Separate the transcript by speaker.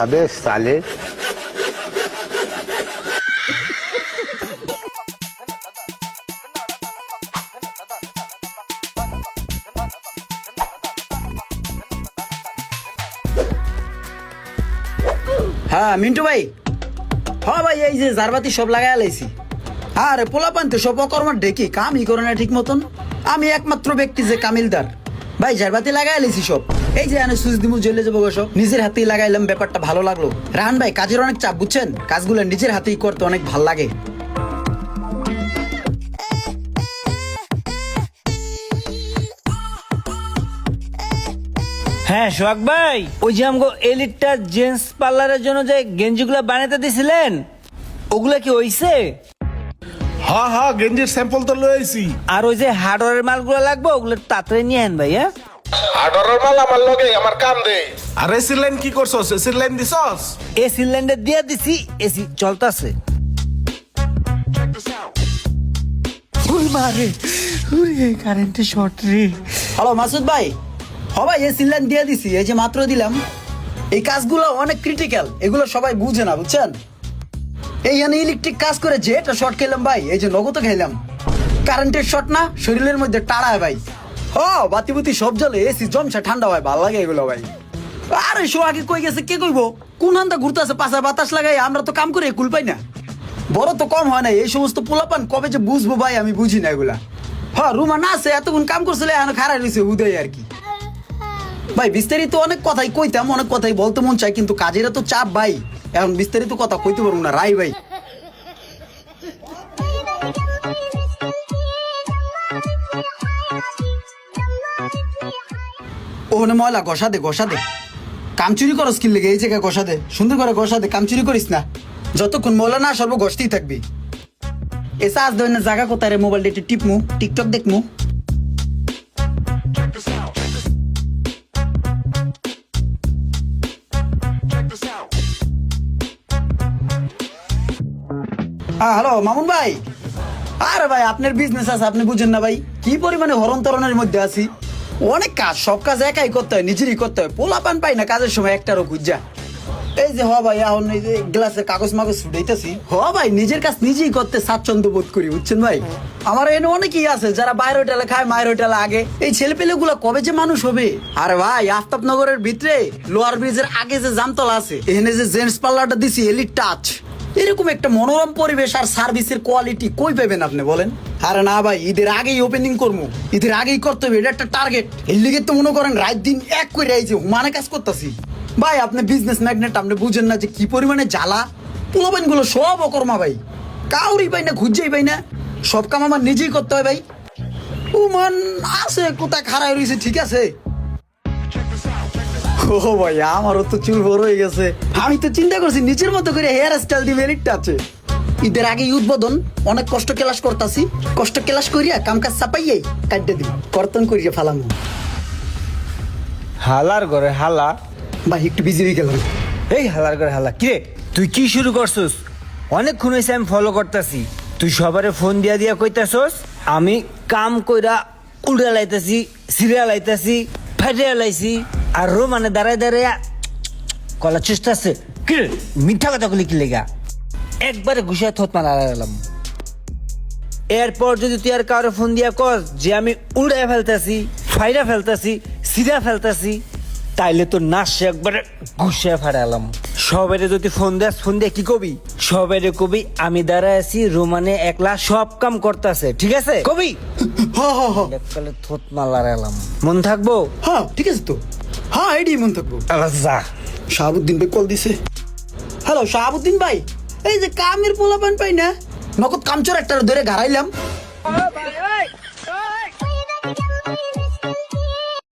Speaker 1: अबे साले।
Speaker 2: হ্যাঁ মিন্টু ভাই, হ্যাঁ ভাই, এই যে জারবাতি সব লাগাই লাইছি। আরে পোলাপান তো সব অকর্মার ডেকে কামই করে না ঠিক মতন। আমি একমাত্র ব্যক্তি যে কামিলদার। ভাই জারবাতি লাগাই লাইছি সব। এই যে এনে সুইচ দিমু জ্বলে যাবো সব নিজের হাতেই লাগাইলাম, ব্যাপারটা ভালো লাগলো। রাহান ভাই কাজের অনেক চাপ বুঝছেন, কাজগুলো নিজের হাতেই করতে অনেক ভাল লাগে।
Speaker 3: হ্যাঁ সোহাগ ভাই, ওই যে আমগো এলিটটা জেন্টস পার্লারের জন্য যে গেঞ্জিগুলো বানাতে দিছিলেন, ওগুলা কি হইছে?
Speaker 4: হ্যাঁ হ্যাঁ, গেঞ্জির স্যাম্পল তো লইছি।
Speaker 3: আর ওই যে হার্ডওয়্যারের মালগুলো লাগবে, ওগুলো তাড়াতাড়ি নিয়ে আন ভাই। হ্যাঁ,
Speaker 4: হার্ডওয়্যারের মাল আমার লগে, আমার কাম দে। আর এসির লাইন কি করছস? এসির লাইন দিছস?
Speaker 3: এসি সিলিন্ডার দিয়ে দিছি, এসি চলতেছে। কারেন্টে শর্ট রে।
Speaker 2: হ্যালো মাসুদ ভাই, হ ভাই এই সিলাইন দিয়ে দিছি, এই যে মাত্র দিলাম। এই কাজগুলো অনেক ক্রিটিক্যাল, এগুলো সবাই বুঝে না বুঝছেন। এইখানে ইলেকট্রিক কাজ করে যে এটা শর্ট খেলাম ভাই, এই যে নগদ খাইলাম। কারেন্টের শর্ট না, শরীরের মধ্যে টাড়ায় ভাই। বাতি বুতি সব জ্বলে, এসি জমছে, ঠান্ডা হয়, ভালো লাগে এগুলো ভাই। আরে শো আগে কই গেছে কে কইবো, কোন হান্দা ঘুরতেছে পাশা বাতাস লাগাই, আমরা তো কাম করে কুল পাই না। বড় তো কম হয় না, এই সমস্ত পোলাপান কবে যে বুঝবো ভাই আমি বুঝি না এগুলা। রুমা না আছে, এতক্ষণ কাম করছিল, এখন খারাপ রয়েছে উদয় আর কি। ভাই বিস্তারিত অনেক কথাই কইতাম, অনেক কথাই বলতে মন চাই, কিন্তু কাজের তো চাপ ভাই, এখন বিস্তারিত কথা কইতে পারবো না রাই ভাই। ওখানে ময়লা ঘষা দে, ঘষা দে। কাম চুরি করো স্কিল লেগে, এই জায়গায় ঘষা দে, সুন্দর করে ঘষা দে, কাম চুরি করিস না। যতক্ষণ ময়লা না সর্ব ঘষতেই থাকবি। এসে আজ ধরেন জায়গা কোথায় রে, মোবাইলটা একটু টিপমু, টিকটক দেখমু। হ্যালো মামুন ভাই। আরে ভাই আপনার বিজনেস আছে, আপনি বুঝেন না ভাই কি পরিমাণে হরণ তরণের মধ্যে আছি। অনেক কাজ, সব কাজ একাই করতে হয়, নিজেরই করতে হয়, পোলা পান পাই না কাজের সময় একটারও খুঁজা। এই যে ভাই এখন এই যে গ্লাসে কাগজ মাগজ ছুটাইতেছি, ভাই নিজের কাজ নিজেই করতে স্বাচ্ছন্দ্য বোধ করি বুঝছেন ভাই। আমার এনে অনেকেই আছে যারা বাইরে হোটেলে খায়, মায়ের হোটেলে আগে। এই ছেলে পেলে গুলা কবে যে মানুষ হবে। আরে ভাই আফতাবনগরের ভিতরে লোয়ার ব্রিজের আগে যে জামতলা আছে, এখানে যে জেন্টস পার্লারটা দিছি এলিট টাচ, এরকম একটা মনোরম পরিবেশ আর সার্ভিসের কোয়ালিটি কই পাবেন আপনি বলেন। আরে না ভাই, ঈদের আগেই ওপেনিং করবো, ঈদের আগেই করতে হবে, এটা একটা টার্গেট। এর লিগে তো মনে করেন রাত দিন এক করে এই যে মানে কাজ করতেছি। ভাই আপনি বিজনেস ম্যাগনেট, আপনি বুঝেন না যে কি পরিমাণে জ্বালা। পোলাপান গুলো সব অকর্মা ভাই, কাউরি পাই না, খুঁজেই পাই না, সব কাম আমার নিজেই করতে হয় ভাই। ও মান আছে কোথায় খারাপ রয়েছে, ঠিক আছে। ও ভাই আমারও তো চুল বড় হয়ে গেছে, আমি তো চিন্তা করছি নিজের মতো করে হেয়ার স্টাইল দিবে, একটা আছে। ঈদের আগে উদ্বোধন, অনেক কষ্ট ক্লাস করতাছি, কষ্ট ক্লাস করিয়া কাম কাজ চাপাইয়াই কাটতে দিই, কর্তন করিয়া ফালাম।
Speaker 3: হালার ঘরে হালা
Speaker 2: ভাই একটু বিজি হয়ে গেলাম।
Speaker 3: এই হালার ঘরে হালা কিরে, তুই কি শুরু করছস? অনেকক্ষণ হয়েছে আমি ফলো করতেছি, তুই সবারে ফোন দিয়া দিয়া কইতাছস আমি কাম কইরা উড়া লাইতাছি, সিরিয়া লাইতাছি, ফাটিয়া লাইছি, আর মানে দাঁড়ায় দাঁড়ায় কলা চেষ্টা আছে। কিরে মিথ্যা কথা বলি কি লেগা? একবারে ঘুষায় থত মারা গেলাম। এরপর যদি তুই আর কারো ফোন দিয়া কস যে আমি উড়াই ফেলতাছি, ফাইরা ফেলতাছি, সিরা ফেলতাছি, তাইলে তো নাচ একবারে ঘুষায় ফাড়ালাম। সবাই যদি ফোন দেস, ফোন দিয়ে কি কবি? সবাই কবি আমি দাঁড়ায় আছি, রোমানে একলা সব কাম করতেছে, ঠিক আছে কবি? এককালে থত মারা গেলাম, মন থাকবো?
Speaker 2: হ্যাঁ ঠিক আছে তো, হ্যাঁ এডি মন থাকবো।
Speaker 3: যা।
Speaker 2: শাহাবুদ্দিন ভাই কল দিছে। হ্যালো শাহাবুদ্দিন ভাই, এই যে কামের পোলাপান পাই না, নগদ কামচোর একটা ধরে গাড়াইলাম।